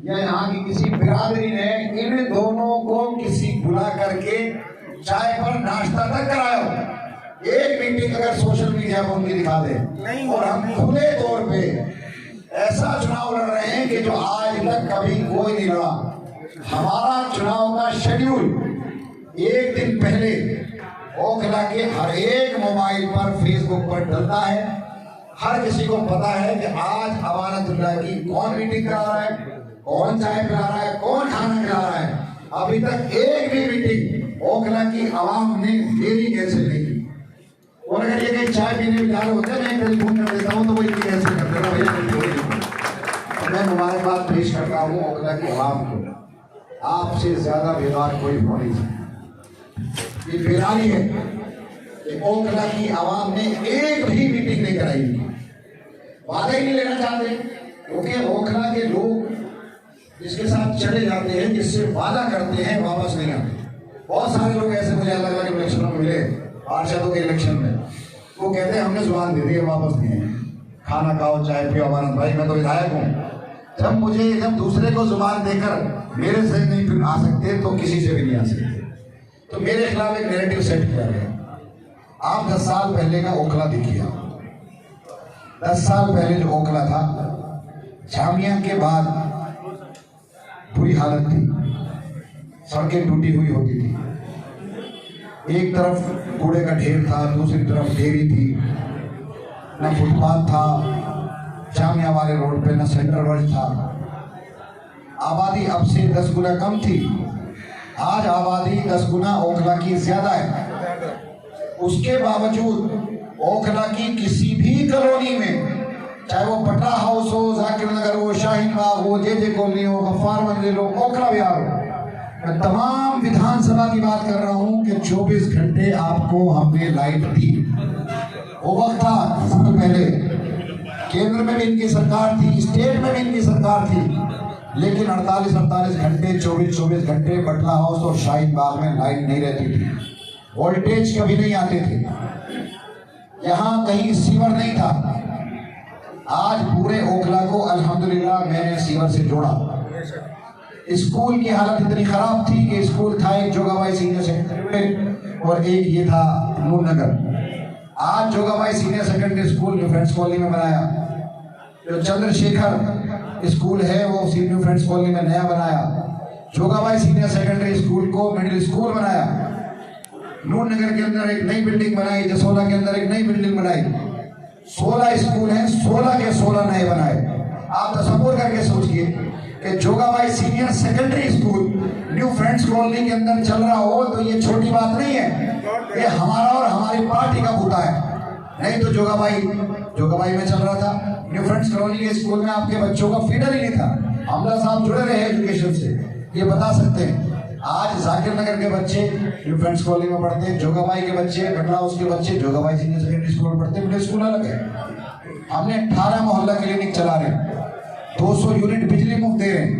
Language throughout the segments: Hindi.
या यहाँ की किसी बिरादरी ने इन दोनों को किसी बुला करके चाय पर नाश्ता तक कराया हो। एक मीटिंग अगर सोशल मीडिया पर उनकी दिखा दे, और हम खुले तौर पे ऐसा चुनाव लड़ रहे हैं कि जो आज तक कभी कोई नहीं लड़ा। हमारा चुनाव का शेड्यूल एक दिन पहले ओखला के हर एक मोबाइल पर, फेसबुक पर डलता है। हर किसी को पता है कि आज अमानतुल्लाह की कौन मीटिंग करा रहा है, कौन चाय पिला रहा है, कौन खाना खिला रहा है। अभी तक एक भी मीटिंग ओखला की आवाम ने मेरी कैंसिल नहीं की। और अगर ये कहीं चाय पीने में जा रहे होते, मैं टेलीफोन कर देता हूँ तो वो इतनी कैंसिल कर देता भैया। मैं मुबारकबाद पेश करता हूँ ओखला की आवाम को। आपसे ज्यादा बेदार कोई हो नहीं सकता। ये बेदारी है कि ओखला की आवाम ने एक भी मीटिंग नहीं कराई, वादा ही नहीं लेना चाहते, क्योंकि ओखला के लोग जिसके साथ चले जाते हैं, जिससे वादा करते हैं, वापस नहीं आते। बहुत सारे लोग ऐसे मुझे अलग अलग इलेक्शनों में मिले, पार्षदों के इलेक्शन में, वो कहते हैं हमने जुबान दे दी, वापस नहीं है। खाना खाओ, चाय पियो। अमानत भाई, मैं तो विधायक हूँ। जब दूसरे को जुबान देकर मेरे से नहीं फिर आ सकते तो किसी से भी नहीं आ सकते। तो मेरे खिलाफ एक नैरेटिव सेट किया गया। आप 10 साल पहले का ओखला देखिए। 10 साल पहले जो ओखला था, जामिया के बाद बुरी हालत थी, सड़कें टूटी हुई होती थी। एक तरफ कूड़े का ढेर था, दूसरी तरफ डेयरी थी, न फुटपाथ था जामिया वाले रोड पे, न सेंट्रल वर्ल्ड था। आबादी अब से 10 गुना कम थी। आज आबादी 10 गुना ओखला की ज्यादा है। उसके बावजूद ओखला की किसी भी कॉलोनी में, चाहे वो पटरा हाउस हो, जाकिर नगर हो, शाहीन बाग हो, जे कॉलोनी हो, गफ्फार मंजिल हो, ओखला विहार हो, मैं तमाम विधानसभा की बात कर रहा हूं कि 24 घंटे आपको हमने लाइट दी। वो वक्त था साल पहले, केंद्र में भी इनकी सरकार थी, स्टेट में भी इनकी सरकार थी, लेकिन 48 घंटे 24 घंटे बटला हाउस और शाहीन बाग में लाइट नहीं रहती थी। वोल्टेज कभी नहीं आते थे, यहाँ कहीं सीवर नहीं था। आज पूरे ओखला को अल्हम्दुलिल्लाह मैंने सीवर से जोड़ा। स्कूल की हालत इतनी खराब थी कि स्कूल था एक जोगाबाई सीनियर सेकेंडरी और एक ये था नूरनगर। आज Jogabai senior secondary school new friends colony में बनाया। जो चंद्रशेखर स्कूल है वो न्यू फ्रेंड्स कॉलोनी में नया बनाया। जोगाबाई सीनियर सेकेंडरी स्कूल को मिडिल स्कूल बनाया। नूरनगर के अंदर एक नई बिल्डिंग बनाई, जसोला के अंदर एक नई बिल्डिंग बनाई। 16 स्कूल हैं, 16 के 16 नए बनाए। आप तसव्वुर करके सोचिए कि Jogabai senior secondary school new friends colony के अंदर चल रहा हो तो ये छोटी बात नहीं है। ये हमारा और हमारी पार्टी का बूता है। नहीं तो जोगाबाई में चल रहा था, न्यू फ्रेंड्स कॉलोनी के स्कूल में आपके बच्चों का फीडर ही नहीं था। हमला साहब जुड़े रहे एजुकेशन से, ये बता सकते हैं। आज जाकिर नगर के बच्चे न्यू फ्रेंड्स कॉलोनी में पढ़ते हैं, जोगाबाई के बच्चे, पटना हाउस के बच्चे जोगाबाई सीनियर सेकेंडरी स्कूल में पढ़ते हैं। मिडिल स्कूल अलग है। हमने 18 मोहल्ला क्लिनिक चला रहे हैं, 200 यूनिट बिजली मुफ्त दे रहे हैं।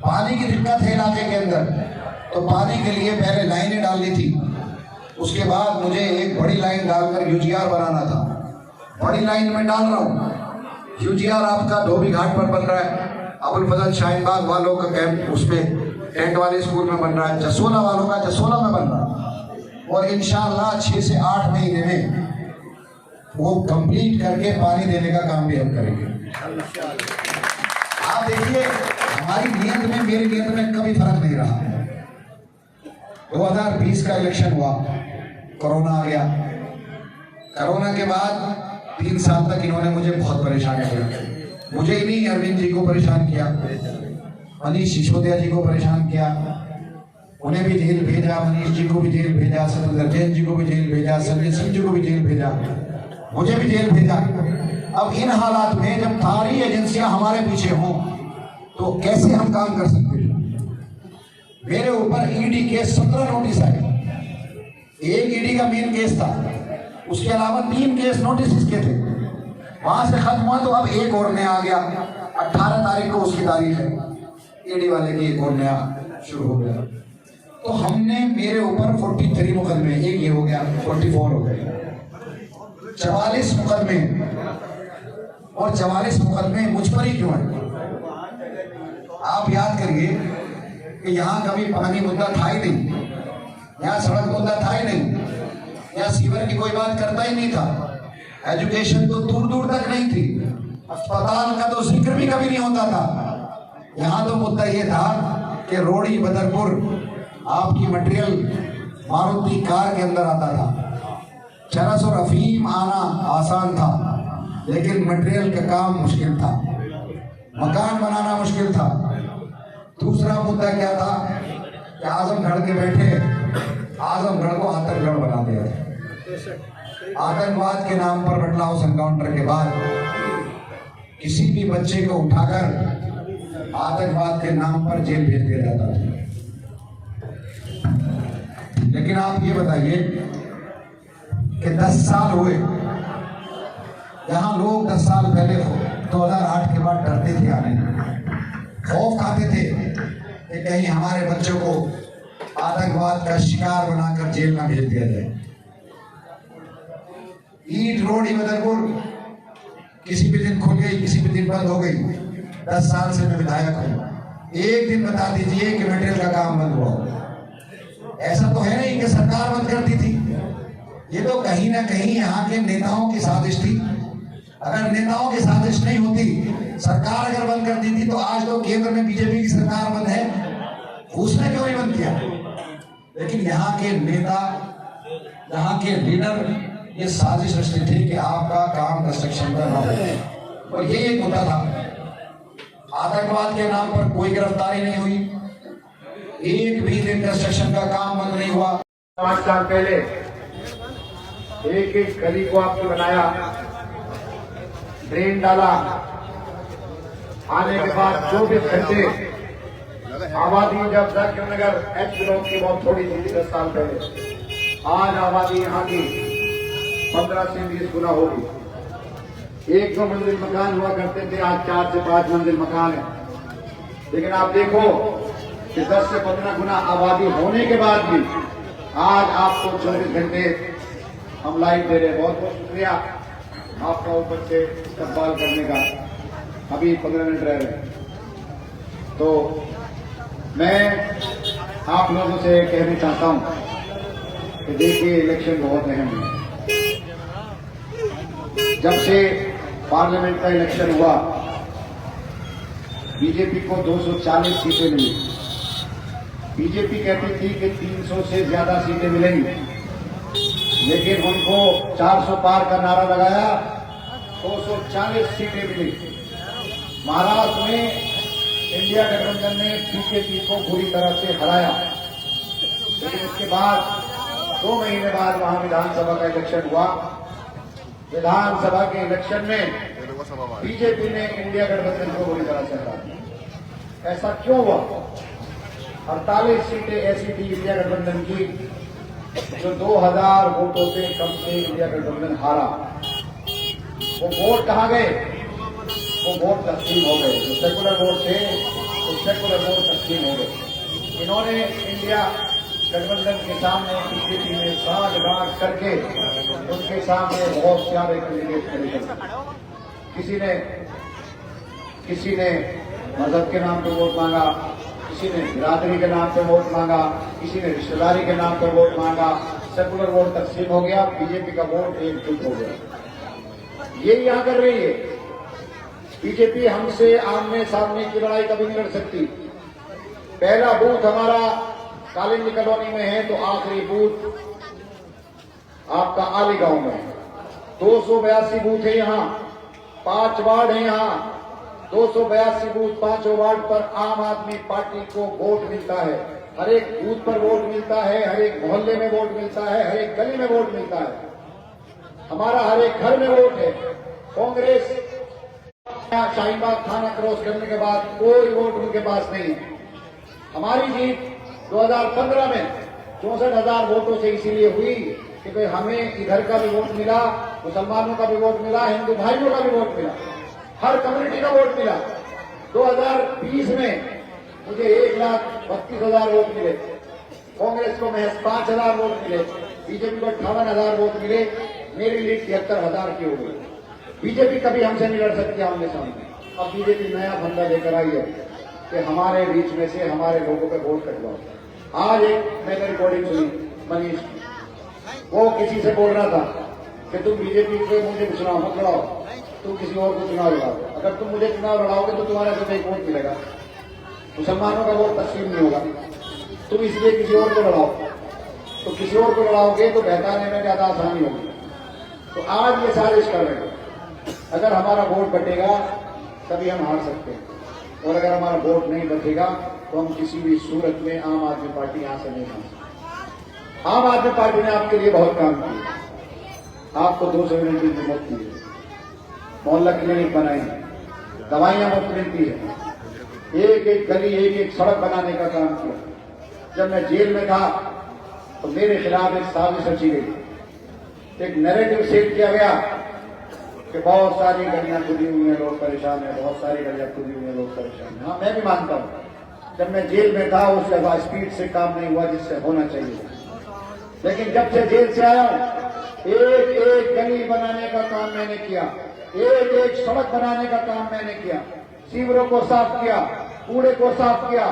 पानी की दिक्कत है इलाके के अंदर, तो पानी के लिए पहले लाइनें डालनी थी, उसके बाद मुझे एक बड़ी लाइन डालकर यूजीआर बनाना था। बड़ी लाइन में डाल रहा हूँ। यूजीआर आपका धोबी घाट पर बन रहा है, अबुल फजल शाहीन बाग वालों का कैंप उसमें टेंट वाले स्कूल में बन रहा है, जसोला वालों का जसोला में बन रहा है। और इंशाअल्लाह 6 से 8 महीने में वो कंप्लीट करके पानी देने का काम भी हम करेंगे। आप देखिए, हमारी नियत में, मेरी नियत में कभी फर्क नहीं रहा। 2020 का इलेक्शन हुआ, कोरोना आ गया। कोरोना के बाद 3 साल तक इन्होंने मुझे बहुत परेशान किया। मुझे ही नहीं, अरविंद जी को परेशान किया, मनीष सिसोदिया जी को परेशान किया, उन्हें भी जेल भेजा, मनीष जी को भी जेल भेजा, सत्येंद्र जैन जी को भी जेल भेजा, संजय सिंह जी को भी जेल भेजा, मुझे भी जेल भेजा। अब इन हालात में जब सारी एजेंसियां हमारे पीछे हों तो कैसे हम काम कर सकते हैं? मेरे ऊपर ईडी के 17 नोटिस आए। एक ईडी का मेन केस था, उसके अलावा 3 केस नोटिस इसके थे। वहां से खत्म हुआ तो अब एक और नया आ गया। 18 तारीख को उसकी तारीख है, ईडी वाले की एक और नया शुरू हो गया। तो हमने, मेरे ऊपर 43 मुकदमे, एक ये हो गया, 44 हो गए, 44 मुकदमे। और 44 मुकदमे मुझ पर ही क्यों है? आप याद करिए कि यहाँ कभी पानी मुद्दा था ही नहीं, यहाँ सड़क मुद्दा था ही नहीं, यहाँ सीवर की कोई बात करता ही नहीं था, एजुकेशन तो दूर दूर तक नहीं थी, अस्पताल का तो जिक्र भी कभी नहीं होता था। यहाँ तो मुद्दा ये था कि रोड़ी बदरपुर आपकी मटेरियल मारुति कार के अंदर आता था, चरस और अफीम आना आसान था, लेकिन मटेरियल का काम मुश्किल था, मकान बनाना मुश्किल था। दूसरा मुद्दा क्या था कि आजमगढ़ के बैठे आजमगढ़ को आतंकगढ़ बना दिया। आतंकवाद के नाम पर बटला हाउस एनकाउंटर के बाद किसी भी बच्चे को उठाकर आतंकवाद के नाम पर जेल भेज दिया जाता था। लेकिन आप ये बताइए कि 10 साल हुए, यहाँ लोग 10 साल पहले 2008 के बाद डरते थे, आने खौफ खाते थे कि कहीं हमारे बच्चों को आतंकवाद का शिकार बनाकर जेल में भेज दिया जाए। ईट रोड बदरपुर किसी भी दिन खुल गई, किसी भी दिन बंद हो गई। 10 साल से मैं विधायक हूं, एक दिन बता दीजिए कि मटेरियल का काम बंद हुआ। ऐसा तो है नहीं कि सरकार बंद करती थी, ये तो कहीं ना कहीं यहाँ के नेताओं की साजिश थी। अगर नेताओं की साजिश नहीं होती, सरकार अगर बंद कर दी थी, तो आज तो केंद्र में बीजेपी की सरकार बंद है, उसने क्यों नहीं बंद किया? लेकिन यहाँ के नेता, यहाँ के लीडर ये साजिश रचते थे कि आपका काम कंस्ट्रक्शन का ना हो। और ये एक मुद्दा था, आतंकवाद के नाम पर कोई गिरफ्तारी नहीं हुई, एक भी दिन कंस्ट्रक्शन का काम बंद नहीं हुआ। 5 साल पहले एक एक गली को आपने बनाया, ड्रेन डाला, आने के बाद 24 घंटे आबादी जब जाकिर नगर एच ब्लॉक की बहुत थोड़ी थी 10 साल पहले, आज आबादी यहाँ की 15 से 20 गुना होगी। 1-2 मंजिल मकान हुआ करते थे, आज 4 से 5 मंजिल मकान है। लेकिन आप देखो कि 10 से 15 गुना आबादी होने के बाद भी आज आपको 24 घंटे हम लाइट दे रहे हैं। बहुत बहुत शुक्रिया आपका ऊपर से इस्तेमाल करने का। अभी 15 मिनट रह रहे हैं, तो मैं आप लोगों से कहना चाहता हूं कि देखिए, इलेक्शन बहुत अहम है। जब से पार्लियामेंट का इलेक्शन हुआ, बीजेपी को 240 सीटें मिली। बीजेपी कहती थी कि 300 से ज्यादा सीटें मिलेंगी, लेकिन उनको 400 पार का नारा लगाया, 240 सीटें मिली। महाराष्ट्र में इंडिया गठबंधन ने बीजेपी को बुरी तरह से हराया, लेकिन उसके बाद 2 महीने बाद वहां विधानसभा का इलेक्शन हुआ। विधानसभा के इलेक्शन में बीजेपी ने इंडिया गठबंधन को बुरी तरह से हराया। ऐसा क्यों हुआ? 48 सीटें ऐसी थी इंडिया गठबंधन की जो 2000 वोटों से कम से इंडिया गठबंधन हारा। वो वोट कहां गए? वो वोट तस्लीम हो गए। जो सेकुलर वोट थे, वो सेकुलर वोट तस्लीम हो गए। इन्होंने इंडिया गठबंधन के सामने बीजेपी में साठ-गांठ करके उनके सामने बहुत सारे कैंडिडेट खड़े कर, किसी ने मजहब के नाम पर वोट मांगा, किसी ने बिरादरी के नाम पर वोट मांगा, किसी ने रिश्तेदारी के नाम पर वोट मांगा। सेकुलर वोट तकसीम हो गया, बीजेपी का वोट एकजुट हो गया। यही यहां कर रही है बीजेपी। हमसे आमने सामने की लड़ाई कभी नहीं लड़ सकती। पहला बूथ हमारा कालिंदी कॉलोनी में है, तो आखिरी बूथ आपका आली गांव में है। 282 बूथ है यहाँ, 5 वार्ड है यहाँ। 282 बूथ, 5 वार्ड पर आम आदमी पार्टी को वोट मिलता है। हर एक बूथ पर वोट मिलता है, हर एक मोहल्ले में वोट मिलता है, हर एक गली में वोट मिलता है। हमारा हर एक घर में वोट है। कांग्रेस शाहीनबाग थाना क्रॉस करने के बाद कोई वोट उनके पास नहीं है। हमारी जीत 2015 में 64,000 वोटों से इसीलिए हुई कि भाई हमें इधर का भी वोट मिला, मुसलमानों का भी वोट मिला, हिंदू भाइयों का भी वोट मिला, हर कम्युनिटी का वोट मिला। 2020 में मुझे 1,32,000 वोट मिले, कांग्रेस को महज 5,000 वोट मिले, बीजेपी को 58,000 वोट मिले। मेरी लीड 73,000 की हो गई। बीजेपी कभी हमसे नहीं लड़ सकती आमने सामने। अब बीजेपी नया फंदा लेकर आई है। कि हमारे बीच में से हमारे लोगों पे वोट कटवाओ। आज एक मैंने रिकॉर्डिंग सुनी मनीष, वो किसी से बोल रहा था कि तुम बीजेपी के मुझे चुनाव मत लड़ाओ, तुम किसी और को चुनाव लड़ाओ। अगर तुम मुझे चुनाव लड़ाओगे तो तुम्हारे सिर्फ एक वोट मिलेगा, मुसलमानों का वोट तस्लीम नहीं होगा। तुम इसलिए किसी और को लड़ाओ, तो किसी और को लड़ाओगे तो बहकाने में ज्यादा आसानी होगी। तो आज ये साजिश कर रहे हैं, अगर हमारा वोट बटेगा तभी हम हार सकते हैं, और अगर हमारा वोट नहीं बचेगा तो हम किसी भी सूरत में आम आदमी पार्टी यहां से नहीं आ सकते। आम आदमी पार्टी ने आपके लिए बहुत काम किया, आपको 200 यूनिट की मुफ्त दी है, मोहल्ला क्लिनिक बनाई, दवाइयां मुफ्त मिलती है, एक एक गली एक एक सड़क बनाने का काम किया। जब मैं जेल में था तो मेरे खिलाफ एक साजिश रची गई, एक नैरेटिव सेट किया गया कि बहुत सारी गलियां खुदी हुई हैं, लोग परेशान हैं, बहुत सारी गलियां खुदी हुई हैं, लोग परेशान हैं। हाँ, मैं भी मानता हूं, जब मैं जेल में था उस दफा स्पीड से काम नहीं हुआ जिससे होना चाहिए, लेकिन जब से जेल से आया हूं एक एक गली बनाने का काम मैंने किया, एक एक सड़क बनाने का काम मैंने किया, सीवरों को साफ किया, कूड़े को साफ किया,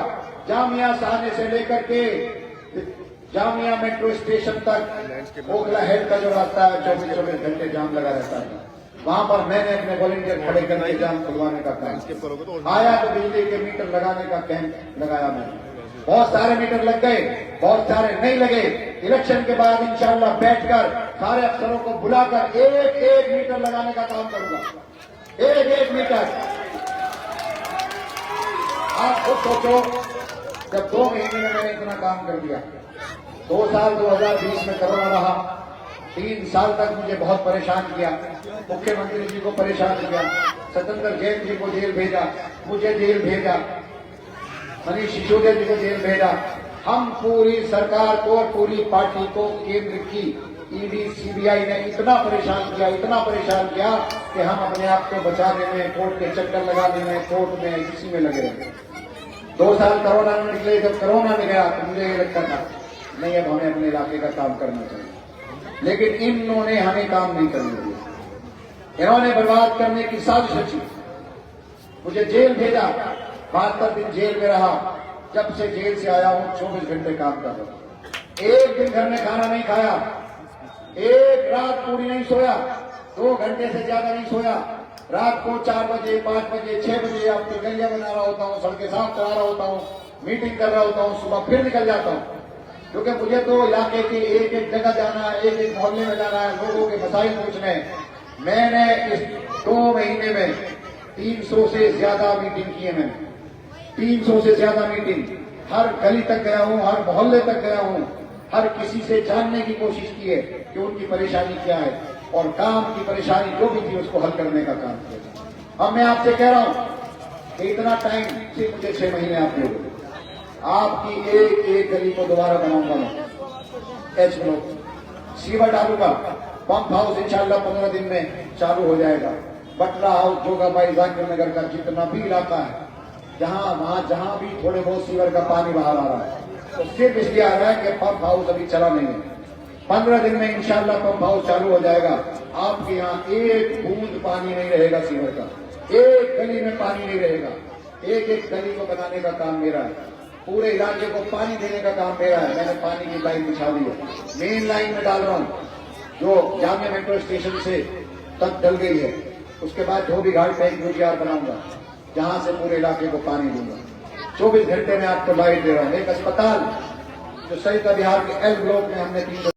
जामिया साहने से लेकर के जामिया मेट्रो स्टेशन तक ओखला हेड का जो रास्ता है 24 घंटे जाम लगा रहता है, वहां पर मैंने अपने वॉलंटियर खड़े करके जाम खुलवाने का काम आया। तो बिजली के मीटर लगाने का कैंप लगाया मैंने, बहुत सारे मीटर लग गए, बहुत सारे नहीं लगे। इलेक्शन के बाद इंशाल्लाह बैठकर सारे अफसरों को बुलाकर एक एक मीटर लगाने का काम करूंगा, एक एक मीटर। आप खुद सोचो, जब 2 महीने में मैंने इतना काम कर दिया, 2 साल 2020 में कोरोना रहा, 3 साल तक मुझे बहुत परेशान किया, मुख्यमंत्री जी को परेशान किया, सत्येंद्र जैन जी को जेल भेजा, मुझे जेल भेजा, मनीष सिसोदिया जी को जेल भेजा। हम पूरी सरकार को और पूरी पार्टी को केंद्र की ईडी सीबीआई ने इतना परेशान किया, इतना परेशान किया कि हम अपने आप को बचाने में, कोर्ट के चक्कर लगाने में, कोर्ट में इसी में लगे रहे। 2 साल कोरोना में निकले, जब कोरोना में गया तो मुझे ये लगता था नहीं, अब हमें अपने इलाके का काम करना चाहिए, लेकिन इन्होंने हमें काम नहीं करने दिया, इन्होंने बर्बाद करने की साजिश रची, मुझे जेल भेजा, 72 दिन जेल में रहा। जब से जेल से आया हूं 24 घंटे काम कर रहा हूं, एक दिन घर में खाना नहीं खाया, एक रात पूरी नहीं सोया, 2 घंटे से ज्यादा नहीं सोया। रात को 4 बजे 5 बजे 6 बजे आपकी गलियां बना रहा होता हूं, सड़कें साफ करा रहा होता हूं, मीटिंग कर रहा होता हूं, सुबह फिर निकल जाता हूं, क्योंकि मुझे तो इलाके की एक एक जगह जाना है, एक एक मोहल्ले में जाना है, लोगों के मसाइल पूछने। मैंने इस 2 महीने में 300 से ज्यादा मीटिंग की है, मैंने 300 से ज्यादा मीटिंग, हर गली तक गया हूं, हर मोहल्ले तक गया हूं, हर किसी से जानने की कोशिश की है कि उनकी परेशानी क्या है, और काम की परेशानी जो भी थी उसको हल करने का काम किया। अब मैं आपसे कह रहा हूं कि इतना टाइम सिर्फ मुझे 6 महीने आप दोगे, आपकी एक एक गली को दोबारा बनाऊंगा मैं, एच ब्लॉक सीवर डालूंगा, पंप हाउस इंशाल्लाह 15 दिन में चालू हो जाएगा। बटला हाउस, जोगाबाई, जाकिर नगर का जितना भी इलाका है, जहां भी थोड़े बहुत सीवर का पानी बाहर आ रहा है, तो सिर्फ इसलिए आ रहा है कि पंप हाउस अभी चला नहीं है। 15 दिन में इंशाल्लाह पंप हाउस चालू हो जाएगा। आपके यहाँ एक बूंद पानी नहीं रहेगा सीवर का, एक गली में पानी नहीं रहेगा। एक एक गली को बनाने का काम मेरा है, पूरे इलाके को पानी देने का काम मेरा है। मैंने पानी की लाइन बिछा दी है, मेन लाइन में डाल रहा हूं, जो जामिया मेट्रो स्टेशन से तक डल गई है। उसके बाद धोबी घाट टैंक गुजियार बनाऊंगा, जहां से पूरे इलाके को पानी दूंगा। 24 घंटे में आपको लाइट दे रहा हूं। एक अस्पताल जो सहित बिहार के एल ब्लॉक में हमने 3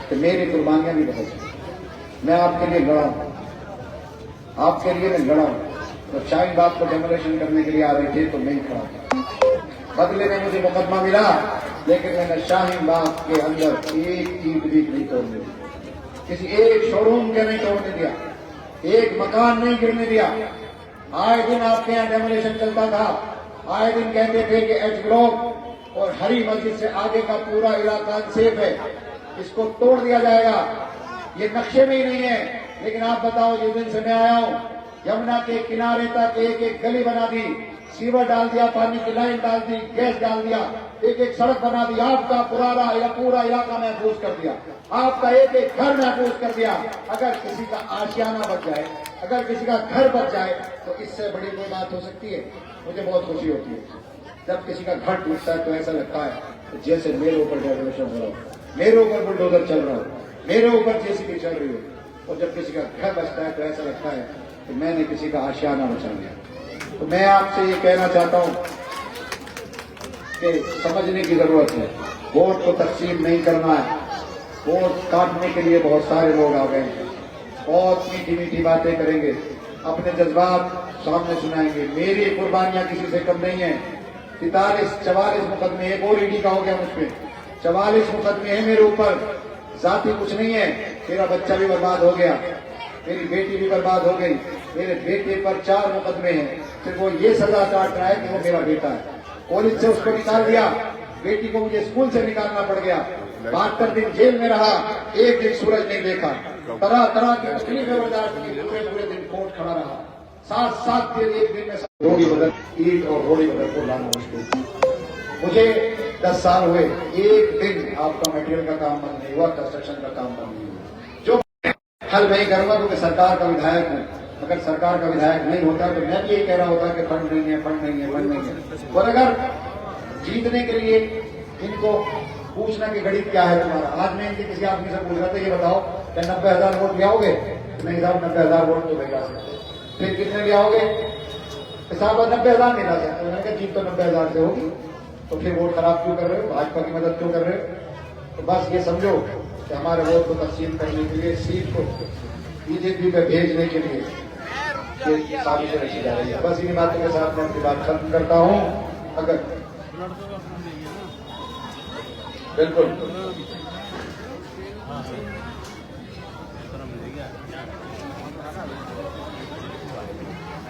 तो मेरी कुर्बानियां भी बहुत हैं। मैं आपके लिए लड़ा हूं, आपके लिए मैं लड़ा हूं। तो शाहीन बाग को डेमोलेशन करने के लिए आ रहे थे तो मैं ही खड़ा था, बदले में मुझे मुकदमा मिला, लेकिन मैंने शाहीन बाग के अंदर एक ईंट भी नहीं तोड़ने दी, किसी एक शोरूम के नहीं तोड़ने दिया, एक मकान नहीं गिरने दिया। आए दिन आपके यहाँ डेमोलेशन चलता था, आए दिन कहते थे कि एच ब्लॉक और हरी मस्जिद से आगे का पूरा इलाका सेफ है, इसको तोड़ दिया जाएगा। ये नक्शे में ही नहीं है। लेकिन आप बताओ, जिस दिन से मैं आया हूं, यमुना के किनारे तक एक एक गली बना दी, सीवर डाल दिया, पानी की लाइन डाल दी, गैस डाल दिया, एक एक सड़क बना दी, आपका पूरा इलाका महफूज कर दिया, आपका एक एक घर महफूज कर दिया। अगर किसी का आशियाना बच जाए अगर किसी का घर बच जाए तो इससे बड़ी कोई बात हो सकती है? मुझे बहुत खुशी होती है जब किसी का घर टूटता है तो ऐसा लगता है तो जैसे मेरे ऊपर डेवोल्यूशन हो रहा हो, मेरे ऊपर बुलडोजर चल रहा हो, मेरे ऊपर जेसीबी चल रही हो। और जब किसी का घर बचता है तो ऐसा लगता है कि मैंने किसी का आशियाना बचा लिया। तो मैं आपसे ये कहना चाहता हूं कि समझने की जरूरत है, वोट को तकसीम नहीं करना है। वोट काटने के लिए बहुत सारे लोग आ गए हैं, बहुत मीठी मीठी बातें करेंगे, अपने जज्बात सामने सुनाएंगे। मेरी कुर्बानियां किसी से कम नहीं है। 44 मुकदमे, एक और ईडी का हो गया मुझ पे, 44 मुकदमे हैं मेरे ऊपर। जाति कुछ नहीं है, मेरा बच्चा भी बर्बाद हो गया, मेरी बेटी भी बर्बाद हो गई, मेरे बेटे पर 4 मुकदमे हैं। फिर वो ये सजा काट रहा है कि वो मेरा बेटा है। कॉलेज से उसको निकाल दिया, बेटी को मुझे स्कूल से निकालना पड़ गया, 72 दिन जेल में रहा, एक दिन सूरज नहीं देखा, तरह तरह की तकलीफें बर्दाश्त की, पूरे दिन कोर्ट खड़ा रहा, 7 दिन एक दिन में रोड़ी बदल, ईट और रोड़ी बदल को लाना मुश्किल। मुझे 10 साल हुए, एक दिन आपका मटेरियल का काम बंद नहीं हुआ, कंस्ट्रक्शन का काम बंद नहीं हुआ। जो हल नहीं करूंगा क्योंकि सरकार का विधायक हूं। अगर सरकार का विधायक नहीं होता तो मैं भी यही कह रहा होता कि फंड नहीं है, फंड नहीं है, फंड नहीं है। और अगर जीतने के लिए इनको पूछना कि गणित क्या है तुम्हारा, आज मैं इनके किसी आदमी से पूछ रहा था, ये बताओ क्या 90,000 वोट ले आओगे? नहीं साहब, 90,000 वोट तो नहीं ला सकते। फिर कितने ले आओगे? साहब 90,000 नहीं ला सकते। मैंने कहा जीत तो 90,000 से होगी, तो फिर वोट खराब क्यों कर रहे हो, भाजपा की मदद क्यों कर रहे हो? तो बस ये समझो कि हमारे वोट को तकसीम करने के लिए, सीट को बीजेपी पे भेजने के लिए साजिश रची जा रही है। बस इन बातों के साथ मैं अपनी बात खत्म करता हूं। अगर बिल्कुल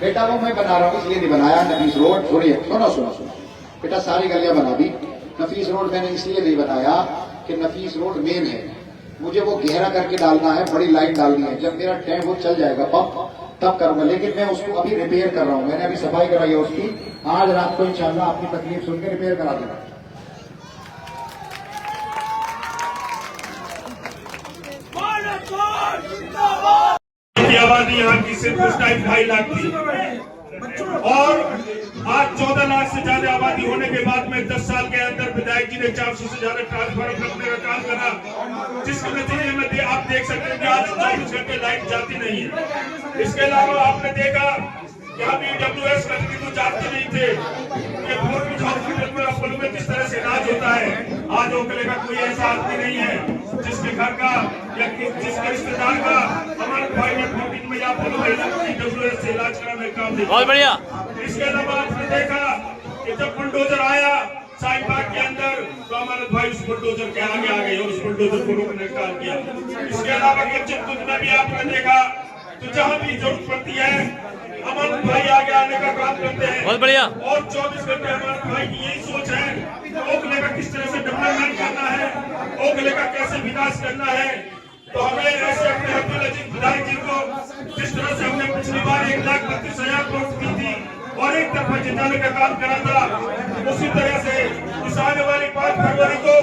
बेटा वो मैं बना रहा हूँ इसलिए नहीं बनाया। नफीस रोड थोड़ी सुनो बेटा, सारी गलियां बना दी। नफीस रोड मैंने इसलिए नहीं बनाया कि नफीस रोड मेन है, मुझे वो गहरा करके डालना है, बड़ी लाइन डालनी है। जब मेरा टैंक वो चल जाएगा पंप तब करूंगा, लेकिन मैं उसको अभी रिपेयर कर रहा हूं। मैंने अभी सफाई कराई है उसकी, आज रात को इंशाल्लाह आपकी तकलीफ सुनकर रिपेयर करा दूंगा। आबादी यहाँ की सिर्फ उस टाइम 2.5 लाख थी और आज 14 लाख से ज्यादा आबादी होने के बाद में 10 साल के अंदर विधायक जी ने 400 से ज्यादा ट्रांसफार्मर रखने का काम करा, जिसके नतीजे में आप देख सकते हैं कि आज 24 घंटे लाइट जाती नहीं है। इसके अलावा आपने देखा यहाँ BWS कंटिन्यू जाते नहीं थे। ये फोर्टिस हॉस्पिटल में अपोलो में किस तरह से इलाज होता है, आज ओकले का कोई ऐसा आदमी नहीं है जिसके घर का या जिसके रिश्तेदार का हमारे भाई ने फोर्टिस में या अपोलो में BWS से इलाज कराने का काम नहीं। बहुत बढ़िया। इसके अलावा आपने देखा कि जब बुलडोजर आया शाहीबाग के अंदर तो हमारे भाई उस बुलडोजर के आगे आ गए और उस बुलडोजर को रोकने का काम किया। इसके अलावा चित्रकूट में भी आपने देखा तो जहाँ भी जरूरत पड़ती है हमारे भाई आगे आने का काम करते हैं। बहुत बढ़िया। और 24 घंटे हमारे भाई की यही सोच है कि ओखले का किस तरह से डेवलपमेंट करना है, ओखले का कैसे विकास करना है। तो हमें ऐसे अपने अब्दुल अजीज विधायक जी को जिस तरह से हमने पिछली बार 1,32,000 वोट दी थी और एक तरफा जिताने का काम करा था, उसी तरह से इस आने वाली 5 फरवरी को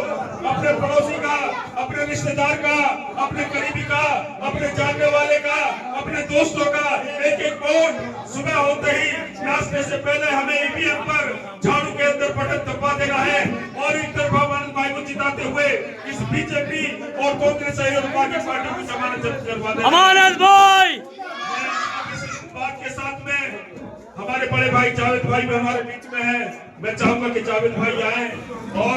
अपने पड़ोसी का, अपने रिश्तेदार का, अपने करीबी का, अपने जानने वाले का, अपने दोस्तों का एक वोट सुबह होते ही नाश्ते से पहले हमें ईवीएम पर झाड़ू के अंदर बटन दबा देना है और एक तरफा अमानत भाई को जिताते हुए इस बीजेपी और कांग्रेस और बाकी पार्टी को जमानत जब्त करवा देना। अमानत भाई इस बात के साथ में हमारे बड़े भाई जावेद भाई भी हमारे बीच में है। मैं चाहूंगा कि जावेद भाई आए और